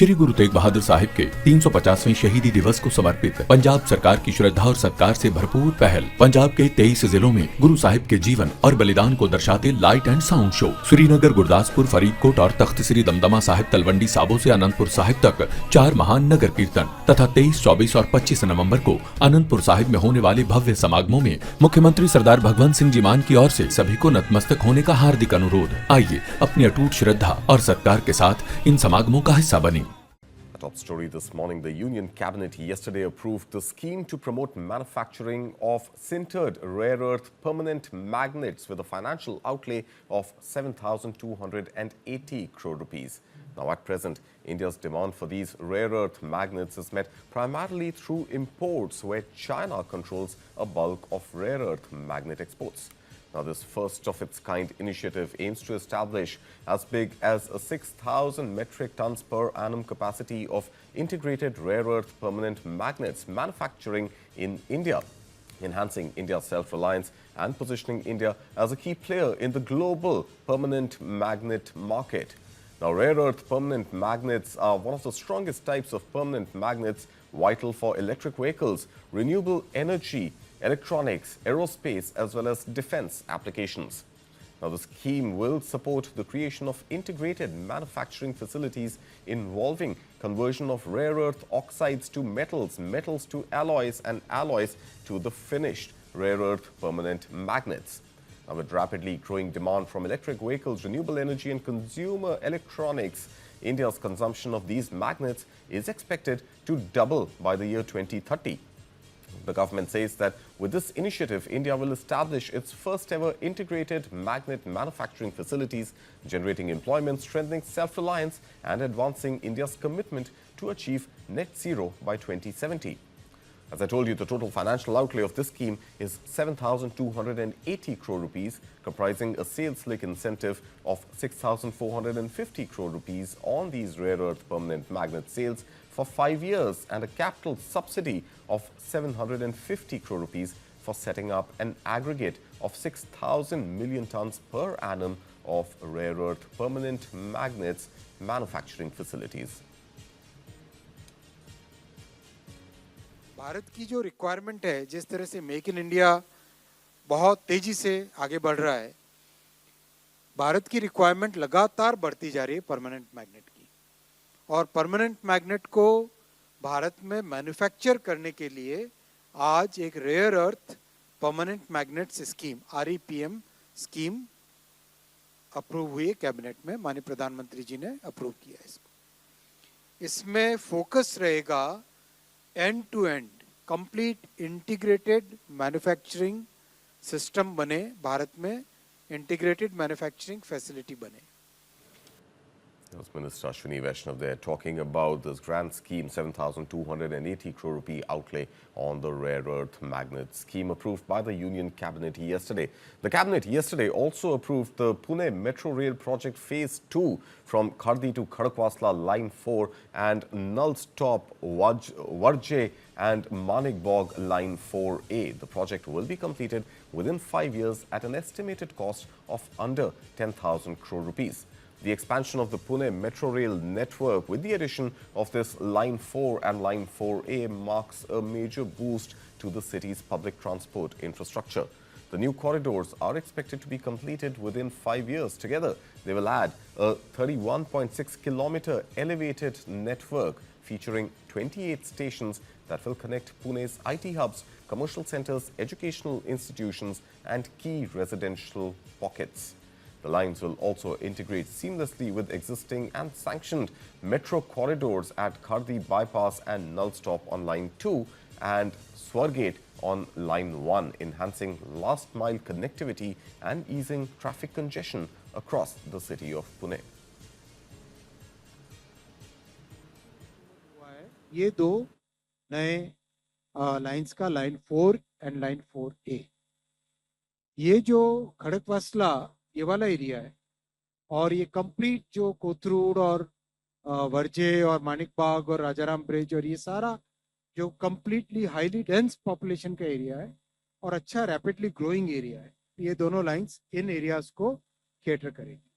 श्री गुरु तेग बहादुर साहिब के 350वें शहीदी दिवस को समर्पित पंजाब सरकार की श्रद्धा और सत्कार से भरपूर पहल। पंजाब के 23 जिलों में गुरु साहिब के जीवन और बलिदान को दर्शाते light and sound show. Srinagar, Gurdaspur, Faridkot और तख्त श्री दमदमा साहिब, तलवंडी साबो से अनंतपुर साहिब तक 4 महान नगर कीर्तन तथा 23, 24 और 25 नवम्बर को अनंतपुर साहिब में होने वाले भव्य समागमों में मुख्यमंत्री सरदार भगवंत सिंह जी मान की ओर से सभी को नतमस्तक होने का हार्दिक अनुरोध। आइए अपनी अटूट श्रद्धा और सत्कार के साथ इन समागमों का हिस्सा बने। Top story this morning, the Union Cabinet yesterday approved the scheme to promote manufacturing of sintered rare earth permanent magnets with a financial outlay of 7,280 crore rupees. Now at present, India's demand for these rare earth magnets is met primarily through imports, where China controls a bulk of rare earth magnet exports. Now, this first-of-its-kind initiative aims to establish as big as a 6,000 metric tons per annum capacity of integrated rare earth permanent magnets manufacturing in India, enhancing India's self-reliance and positioning India as a key player in the global permanent magnet market. Now, rare earth permanent magnets are one of the strongest types of permanent magnets, vital for electric vehicles, renewable energy, electronics, aerospace, as well as defense applications. Now, the scheme will support the creation of integrated manufacturing facilities involving conversion of rare earth oxides to metals, metals to alloys, and alloys to the finished rare earth permanent magnets. Now, with rapidly growing demand from electric vehicles, renewable energy, and consumer electronics, India's consumption of these magnets is expected to double by the year 2030. The government says that with this initiative, India will establish its first ever integrated magnet manufacturing facilities, generating employment, strengthening self-reliance, and advancing India's commitment to achieve net zero by 2070. As I told you, the total financial outlay of this scheme is 7,280 crore rupees, comprising a sales-link incentive of 6,450 crore rupees on these rare earth permanent magnet sales for 5 years, and a capital subsidy of 750 crore rupees for setting up an aggregate of 6,000 million tons per annum of rare earth permanent magnets manufacturing facilities. Bharat की जो requirement है, जिस तरह से make in India बहुत तेजी से आगे बढ़ रहा है, भारत की रिक्वायरमेंट लगातार बढ़ती जा रही है परमानेंट मैग्नेट की। और परमानेंट मैग्नेट को भारत में मैन्युफैक्चर करने के लिए आज एक rare earth permanent magnets scheme REPM scheme approve हुई है कैबिनेट में। माननीय प्रधानमंत्री जी ने अप्रूव किया इसको। इसमें फोकस रहेगा end to end complete integrated manufacturing system बने, भारत में इंटीग्रेटेड मैन्युफैक्चरिंग फैसिलिटी बने। That was Minister Ashwini Vaishnav there talking about this grand scheme, 7,280 crore rupee outlay on the rare earth magnet scheme approved by the Union Cabinet yesterday. The Cabinet yesterday also approved the Pune Metro Rail Project Phase-2 from Khardi to Khadakwasla Line 4 and Null Stop Varje and Manikbog Line 4A. The project will be completed within 5 years at an estimated cost of under 10,000 crore rupees. The expansion of the Pune Metro Rail network with the addition of this Line 4 and Line 4A marks a major boost to the city's public transport infrastructure. The new corridors are expected to be completed within 5 years. Together, they will add a 31.6-kilometer elevated network featuring 28 stations that will connect Pune's IT hubs, commercial centers, educational institutions, and key residential pockets. The lines will also integrate seamlessly with existing and sanctioned metro corridors at Khardi Bypass and Null Stop on Line 2 and Swargate on Line 1, enhancing last-mile connectivity and easing traffic congestion across the city of Pune. ये दो नए lines का line 4 and line 4A, ये जो खड़कवासला ये वाला area है और ये कंप्लीट जो कोथरूड और वर्जे और मानिकबाग और राजाराम ब्रिज और ये सारा जो कंप्लीटली हाईली डेंस पॉपुलेशन का एरिया है और अच्छा रैपिडली ग्रोइंग एरिया है, ये दोनों लाइंस इन एरियाज को कैटर करेगी।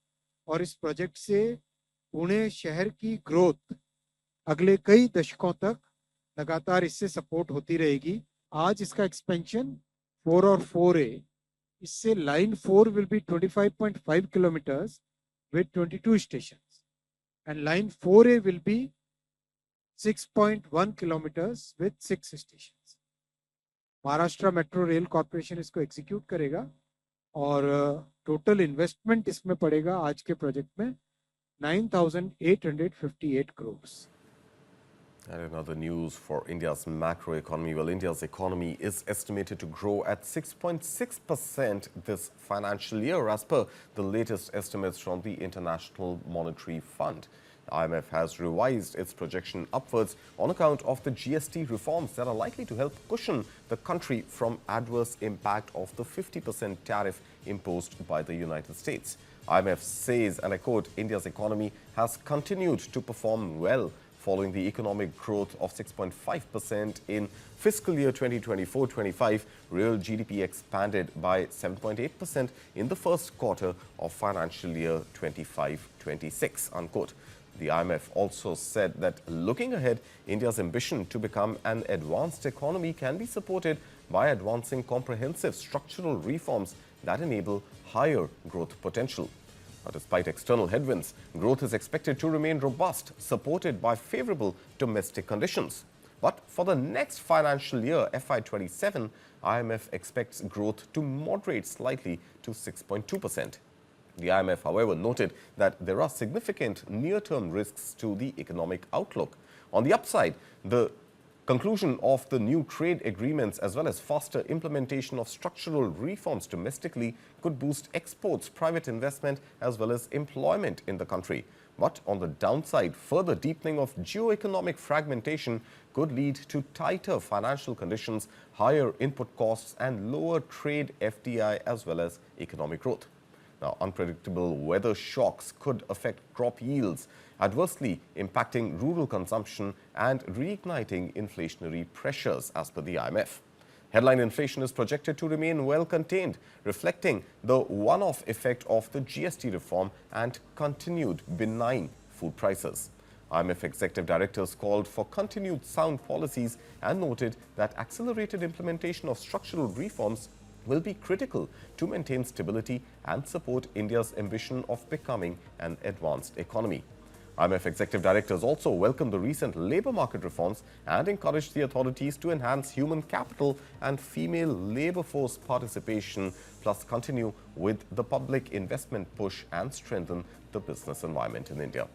और इस प्रोजेक्ट से पुणे शहर की ग्रोथ अगले कई दशकों तक लगातार इससे सपोर्ट होती रहेगी। आज इसका एक्सपेंशन 4 और 4A, इससे line 4 will be 25.5 kilometers with 22 stations and line 4A will be 6.1 kilometers with 6 stations. Maharashtra metro rail corporation इसको एग्जीक्यूट करेगा और टोटल इन्वेस्टमेंट इसमें पड़ेगा आज के प्रोजेक्ट में 9,858 crores. And in other news for India's macroeconomy, well, India's economy is estimated to grow at 6.6% this financial year, as per the latest estimates from the International Monetary Fund. The IMF has revised its projection upwards on account of the GST reforms that are likely to help cushion the country from adverse impact of the 50% tariff imposed by the United States. IMF says, and I quote, India's economy has continued to perform well following the economic growth of 6.5% in fiscal year 2024-25. Real GDP expanded by 7.8% in the first quarter of financial year 25-26, unquote. The IMF also said that looking ahead, India's ambition to become an advanced economy can be supported by advancing comprehensive structural reforms that enable higher growth potential. Despite external headwinds, growth is expected to remain robust, supported by favorable domestic conditions. But for the next financial year, FY27, IMF expects growth to moderate slightly to 6.2%. The IMF, however, noted that there are significant near-term risks to the economic outlook. On the upside, the conclusion of the new trade agreements as well as faster implementation of structural reforms domestically could boost exports, private investment as well as employment in the country. But on the downside, further deepening of geo-economic fragmentation could lead to tighter financial conditions, higher input costs and lower trade FDI as well as economic growth. Now, unpredictable weather shocks could affect crop yields, adversely impacting rural consumption and reigniting inflationary pressures, as per the IMF. Headline inflation is projected to remain well contained, reflecting the one-off effect of the GST reform and continued benign food prices. IMF executive directors called for continued sound policies and noted that accelerated implementation of structural reforms will be critical to maintain stability and support India's ambition of becoming an advanced economy. IMF executive directors also welcomed the recent labour market reforms and encouraged the authorities to enhance human capital and female labour force participation, plus continue with the public investment push and strengthen the business environment in India.